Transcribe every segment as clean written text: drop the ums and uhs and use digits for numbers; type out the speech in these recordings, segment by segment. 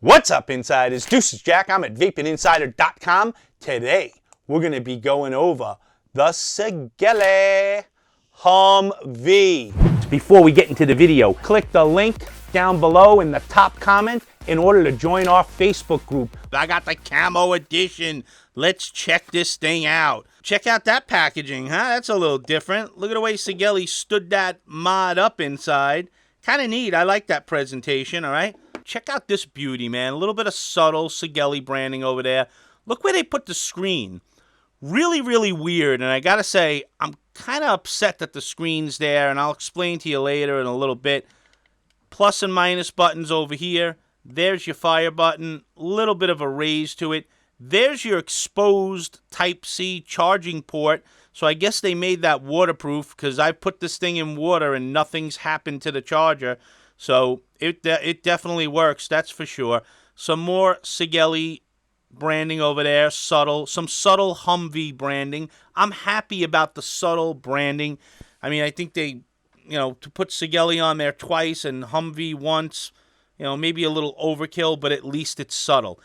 What's up, insiders? Deuces Jack. I'm at vapinginsider.com. Today, we're going to be going over the Sigelei Humvee. Before we get into the video, click the link down below in the top comment in order to join our Facebook group. I got the camo edition. Let's check this thing out. Check out that packaging, huh? That's a little different. Look at the way Sigelei stood that mod up inside. Kind of neat. I like that presentation, all right? Check out this beauty, man. A little bit of subtle Sigelei branding over there. Look where they put the screen. Really, really weird. And I got to say, I'm kind of upset that the screen's there, and I'll explain to you later in a little bit. Plus and minus buttons over here. There's your fire button. A little bit of a raise to it. There's your exposed Type-C charging port. So I guess they made that waterproof because I put this thing in water and nothing's happened to the charger. So it definitely works, that's for sure. Some more Sigelei branding over there, subtle. Some subtle Humvee branding. I'm happy about the subtle branding. I mean, I think they, to put Sigelei on there twice and Humvee once, maybe a little overkill, but at least it's subtle.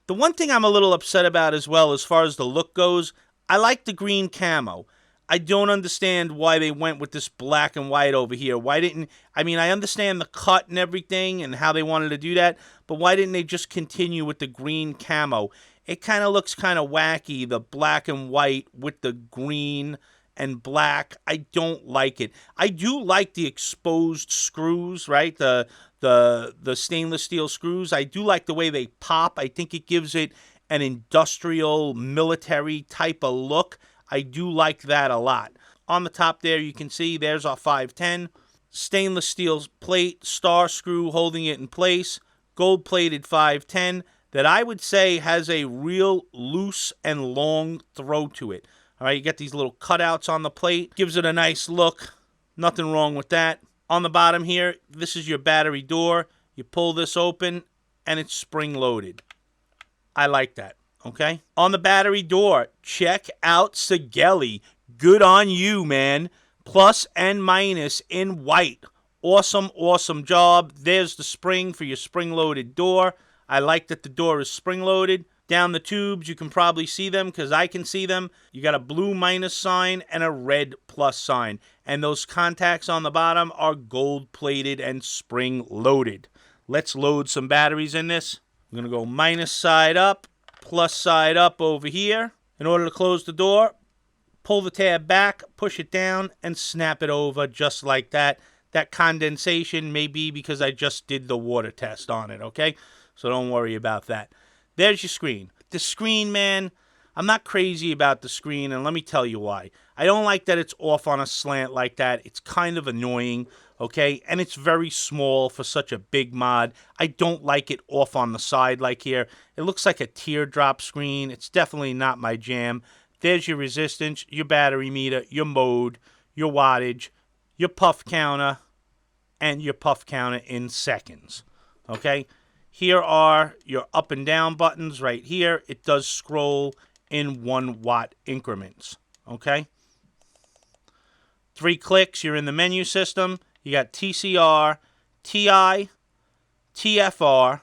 The one thing I'm a little upset about as well, as far as the look goes, I like the green camo. I don't understand why they went with this black and white over here. I understand the cut and everything and how they wanted to do that, but why didn't they just continue with the green camo? It kind of looks kind of wacky, the black and white with the green and black. I don't like it. I do like the exposed screws, right? The stainless steel screws. I do like the way they pop. I think it gives it an industrial, military type of look. I do like that a lot. On the top there, you can see there's our 510. Stainless steel plate, star screw holding it in place. Gold-plated 510 that I would say has a real loose and long throw to it. All right, you get these little cutouts on the plate. Gives it a nice look. Nothing wrong with that. On the bottom here, this is your battery door. You pull this open, and it's spring-loaded. I like that. Okay? On the battery door, check out Sigelei. Good on you, man. Plus and minus in white. Awesome, awesome job. There's the spring for your spring-loaded door. I like that the door is spring-loaded. Down the tubes, you can probably see them because I can see them. You got a blue minus sign and a red plus sign. And those contacts on the bottom are gold-plated and spring-loaded. Let's load some batteries in this. I'm going to go minus side up. Plus side up over here. In order to close the door, pull the tab back, push it down, and snap it over just like that. That condensation may be because I just did the water test on it, okay? So don't worry about that. There's your screen. The screen, man, I'm not crazy about the screen, and let me tell you why. I don't like that it's off on a slant like that. It's kind of annoying, okay? And it's very small for such a big mod. I don't like it off on the side like here. It looks like a teardrop screen. It's definitely not my jam. There's your resistance, your battery meter, your mode, your wattage, your puff counter, and your puff counter in seconds, okay? Here are your up and down buttons right here. It does scroll in 1 watt increments, okay? 3 clicks, you're in the menu system. You got TCR, TI, TFR,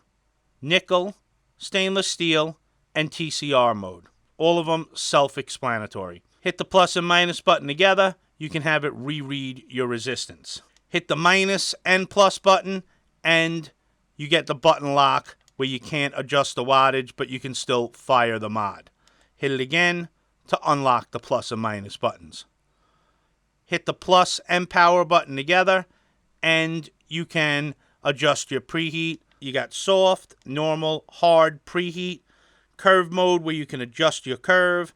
nickel, stainless steel, and TCR mode. All of them self-explanatory. Hit the plus and minus button together. You can have it reread your resistance. Hit the minus and plus button, and you get the button lock where you can't adjust the wattage, but you can still fire the mod. Hit it again to unlock the plus and minus buttons. Hit the plus and power button together, and you can adjust your preheat. You got soft, normal, hard preheat, curve mode where you can adjust your curve,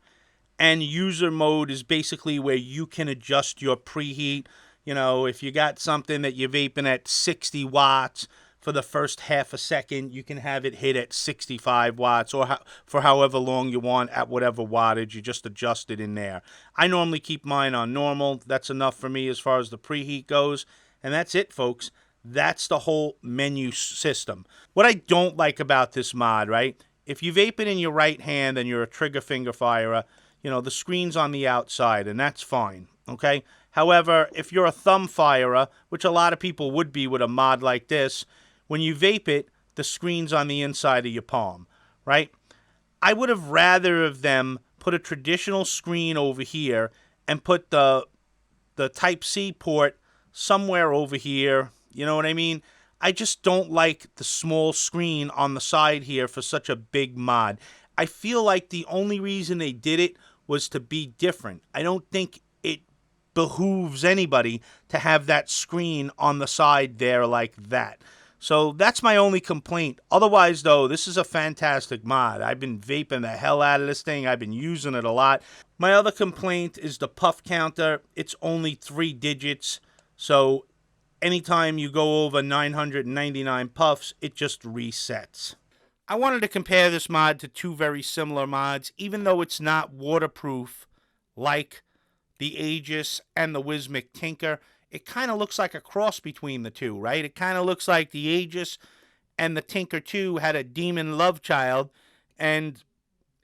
and user mode is basically where you can adjust your preheat. If you got something that you're vaping at 60 watts, for the first half a second, you can have it hit at 65 watts or for however long you want at whatever wattage. You just adjust it in there. I normally keep mine on normal. That's enough for me as far as the preheat goes. And that's it, folks. That's the whole menu system. What I don't like about this mod, right? If you vape it in your right hand and you're a trigger finger firer, the screen's on the outside, and that's fine, okay? However, if you're a thumb firer, which a lot of people would be with a mod like this, when you vape it, the screen's on the inside of your palm, right? I would have rather of them put a traditional screen over here and put the Type-C port somewhere over here. You know what I mean? I just don't like the small screen on the side here for such a big mod. I feel like the only reason they did it was to be different. I don't think it behooves anybody to have that screen on the side there like that. So that's my only complaint. Otherwise, though, this is a fantastic mod. I've been vaping the hell out of this thing. I've been using it a lot. My other complaint is the puff counter. It's only 3 digits. So anytime you go over 999 puffs, it just resets. I wanted to compare this mod to 2 very similar mods, even though it's not waterproof like the Aegis and the Wismic Tinker. It kind of looks like a cross between the two, right? It kind of looks like the Aegis and the Tinker 2 had a demon love child, and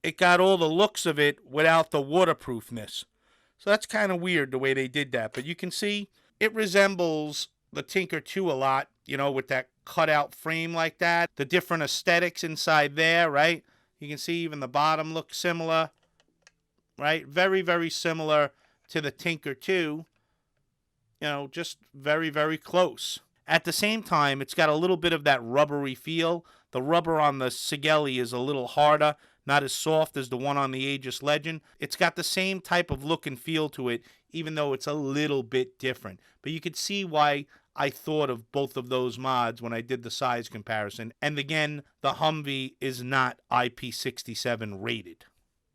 it got all the looks of it without the waterproofness. So that's kind of weird the way they did that. But you can see it resembles the Tinker 2 a lot, you know, with that cutout frame like that. The different aesthetics inside there, right? You can see even the bottom looks similar, right? Very, very similar to the Tinker 2. You know, just very, very close. At the same time, it's got a little bit of that rubbery feel. The rubber on the Sigelei is a little harder, not as soft as the one on the Aegis Legend. It's got the same type of look and feel to it, even though it's a little bit different. But you can see why I thought of both of those mods when I did the size comparison. And again, the Humvee is not IP67 rated.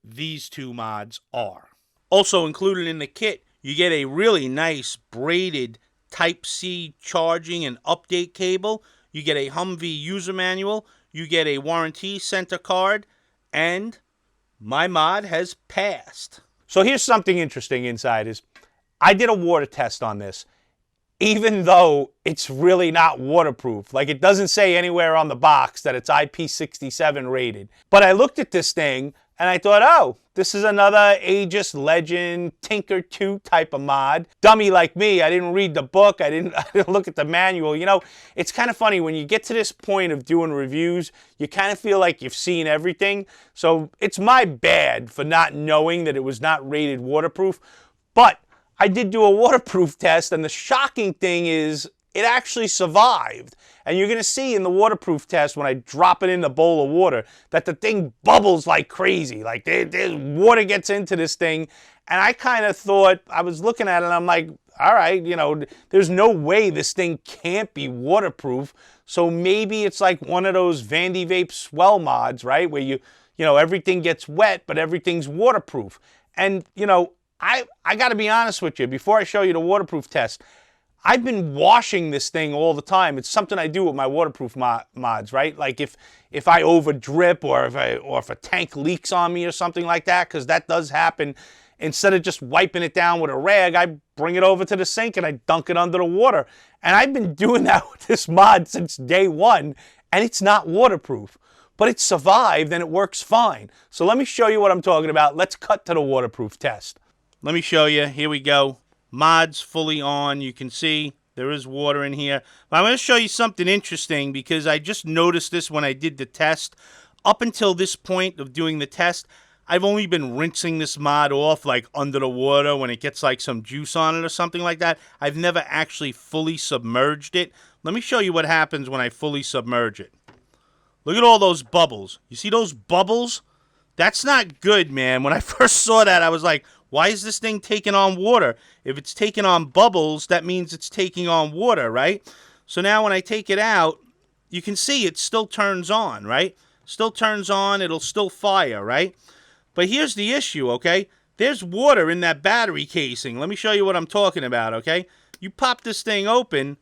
These 2 mods are. Also included in the kit, you get a really nice braided Type-C charging and update cable. You get a Humvee user manual. You get a warranty center card. And my mod has passed. So here's something interesting inside is I did a water test on this. Even though it's really not waterproof. Like, it doesn't say anywhere on the box that it's IP67 rated. But I looked at this thing and I thought, oh, this is another Aegis Legend Tinker 2 type of mod. Dummy like me, I didn't read the book, I didn't look at the manual. You know, it's kind of funny when you get to this point of doing reviews, you kind of feel like you've seen everything. So it's my bad for not knowing that it was not rated waterproof. But I did do a waterproof test, and the shocking thing is it actually survived. And you're going to see in the waterproof test when I drop it in the bowl of water that the thing bubbles like crazy. Like there's water gets into this thing. And I kind of thought, I was looking at it and I'm like, all right, you know, there's no way this thing can't be waterproof. So maybe it's like one of those Vandy Vape swell mods, right? Where you know, everything gets wet, but everything's waterproof. And, you know, I got to be honest with you, before I show you the waterproof test, I've been washing this thing all the time. It's something I do with my waterproof mods, right? Like if I over drip or if a tank leaks on me or something like that, because that does happen. Instead of just wiping it down with a rag, I bring it over to the sink and I dunk it under the water. And I've been doing that with this mod since day one, and it's not waterproof. But it survived and it works fine. So let me show you what I'm talking about. Let's cut to the waterproof test. Let me show you. Here we go. Mods fully on. You can see there is water in here. But I'm going to show you something interesting because I just noticed this when I did the test. Up until this point of doing the test, I've only been rinsing this mod off like under the water when it gets like some juice on it or something like that. I've never actually fully submerged it. Let me show you what happens when I fully submerge it. Look at all those bubbles. You see those bubbles? That's not good, man. When I first saw that, I was like, why is this thing taking on water? If it's taking on bubbles, that means it's taking on water, right? So now when I take it out, you can see it still turns on, right? Still turns on, it'll still fire, right? But here's the issue, okay? There's water in that battery casing. Let me show you what I'm talking about, okay? You pop this thing open,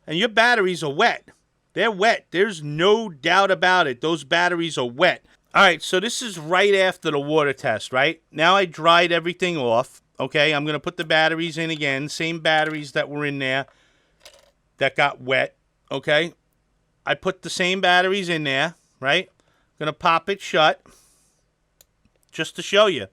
and your batteries are wet. They're wet. There's no doubt about it. Those batteries are wet. All right, so this is right after the water test, right? Now I dried everything off, okay? I'm going to put the batteries in again, same batteries that were in there that got wet, okay? I put the same batteries in there, right? I'm going to pop it shut just to show you.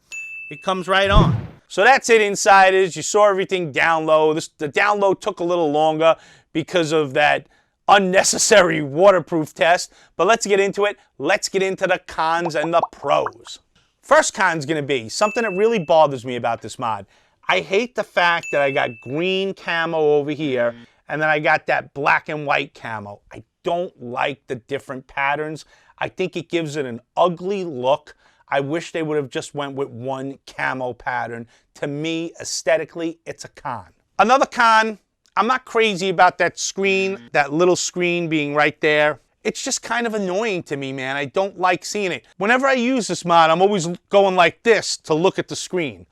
It comes right on. So that's it, insiders. You saw everything down low. The down low took a little longer because of that unnecessary waterproof test, but let's get into it. Let's get into the cons and the pros. First con's gonna be something that really bothers me about this mod. I hate the fact that I got green camo over here and then I got that black and white camo. I don't like the different patterns. I think it gives it an ugly look. I wish they would have just went with one camo pattern. To me, aesthetically, it's a con. Another con, I'm not crazy about that screen, that little screen being right there. It's just kind of annoying to me, man. I don't like seeing it. Whenever I use this mod, I'm always going like this to look at the screen.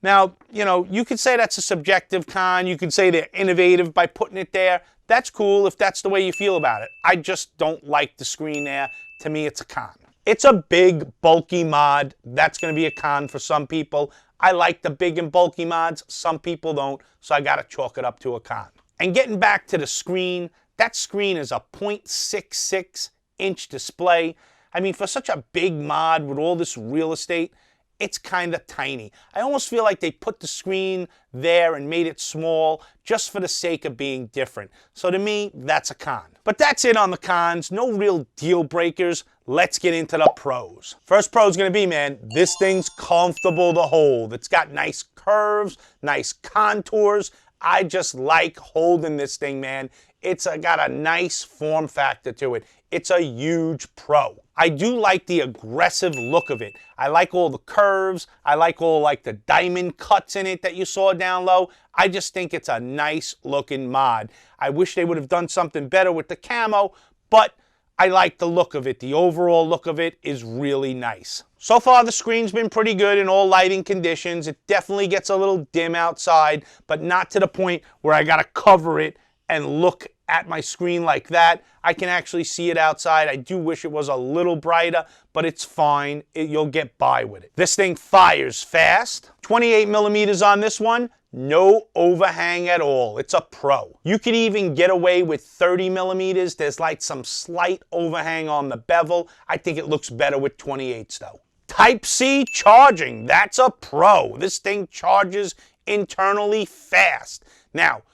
Now, you know, you could say that's a subjective con. You could say they're innovative by putting it there. That's cool if that's the way you feel about it. I just don't like the screen there. To me, it's a con. It's a big, bulky mod. That's going to be a con for some people. I like the big and bulky mods. Some people don't, so I got to chalk it up to a con. And getting back to the screen, that screen is a 0.66-inch display. I mean, for such a big mod with all this real estate, it's kind of tiny. I almost feel like they put the screen there and made it small just for the sake of being different. So to me, that's a con. But that's it on the cons. No real deal breakers. Let's get into the pros. First pro is going to be, man, this thing's comfortable to hold. It's got nice curves, nice contours. I just like holding this thing, man. It's got a nice form factor to it. It's a huge pro. I do like the aggressive look of it. I like all the curves. I like all like the diamond cuts in it that you saw down low. I just think it's a nice looking mod. I wish they would have done something better with the camo, but I like the look of it. The overall look of it is really nice. So far, the screen's been pretty good in all lighting conditions. It definitely gets a little dim outside, but not to the point where I gotta cover it and look at my screen like that. I can actually see it outside. I do wish it was a little brighter, but it's fine. You'll get by with it. This thing fires fast. 28 millimeters on this one. No overhang at all. It's a pro. You could even get away with 30 millimeters. There's like some slight overhang on the bevel. I think it looks better with 28s though. Type-C charging. That's a pro. This thing charges internally fast. Now,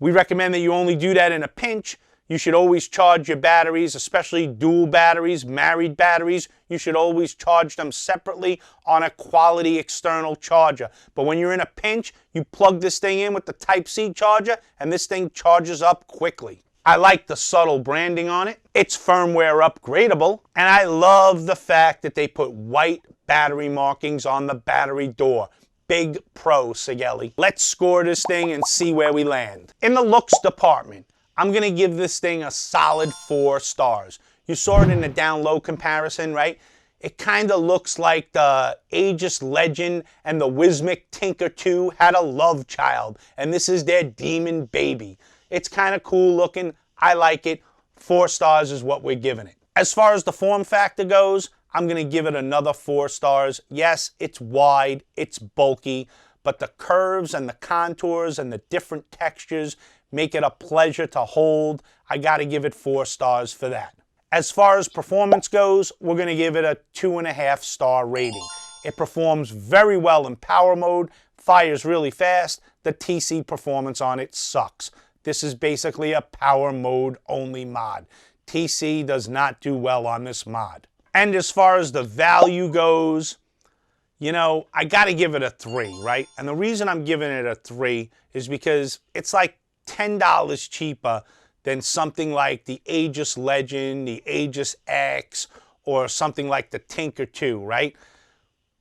we recommend that you only do that in a pinch. You should always charge your batteries, especially dual batteries, married batteries. You should always charge them separately on a quality external charger. But when you're in a pinch, you plug this thing in with the Type-C charger, and this thing charges up quickly. I like the subtle branding on it. It's firmware upgradable, and I love the fact that they put white battery markings on the battery door. Big pro, Sigelei. Let's score this thing and see where we land. In the looks department, I'm going to give this thing a solid 4 stars. You saw it in the down-low comparison, right? It kind of looks like the Aegis Legend and the Wismic Tinker 2 had a love child, and this is their demon baby. It's kind of cool looking. I like it. 4 stars is what we're giving it. As far as the form factor goes, I'm going to give it another 4 stars. Yes, it's wide, it's bulky, but the curves and the contours and the different textures make it a pleasure to hold. I got to give it 4 stars for that. As far as performance goes, we're going to give it a 2.5 star rating. It performs very well in power mode, fires really fast. The TC performance on it sucks. This is basically a power mode only mod. TC does not do well on this mod. And as far as the value goes, you know, I got to give it a 3, right? And the reason I'm giving it a 3 is because it's like $10 cheaper than something like the Aegis Legend, the Aegis X, or something like the Tinker 2, right?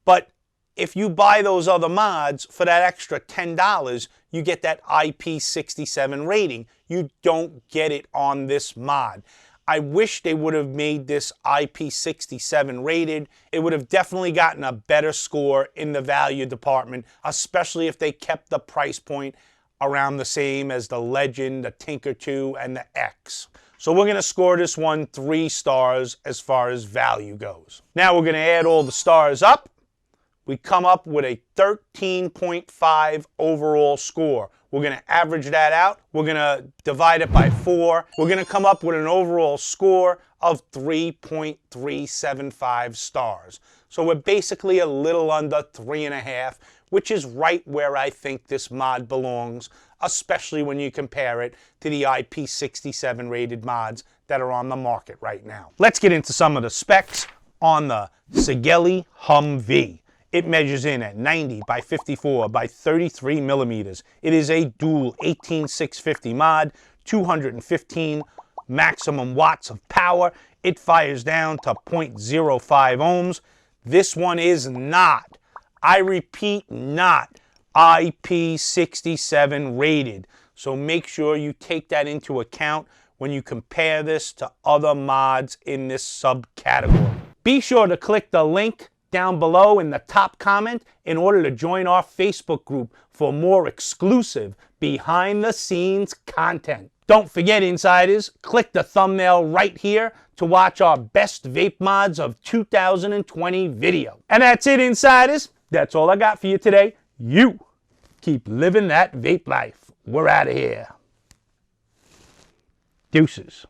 But if you buy those other mods for that extra $10, you get that IP67 rating. You don't get it on this mod. I wish they would have made this IP67 rated. It would have definitely gotten a better score in the value department, especially if they kept the price point around the same as the Legend, the Tinker 2, and the X. So we're going to score this one 3 stars as far as value goes. Now we're going to add all the stars up. We come up with a 13.5 overall score. We're going to average that out. We're going to divide it by 4. We're going to come up with an overall score of 3.375 stars. So we're basically a little under 3.5, which is right where I think this mod belongs. especially when you compare it to the IP67 rated mods that are on the market right now. Let's get into some of the specs on the Sigelei Humvee. It measures in at 90 by 54 by 33 millimeters. It is a dual 18650 mod, 215 maximum watts of power. It fires down to 0.05 ohms. This one is not, I repeat, not IP67 rated. So make sure you take that into account when you compare this to other mods in this subcategory. Be sure to click the link down below in the top comment in order to join our Facebook group for more exclusive behind-the-scenes content. Don't forget, insiders, click the thumbnail right here to watch our best vape mods of 2020 video. And that's it, insiders. That's all I got for you today. You keep living that vape life. We're out of here. Deuces.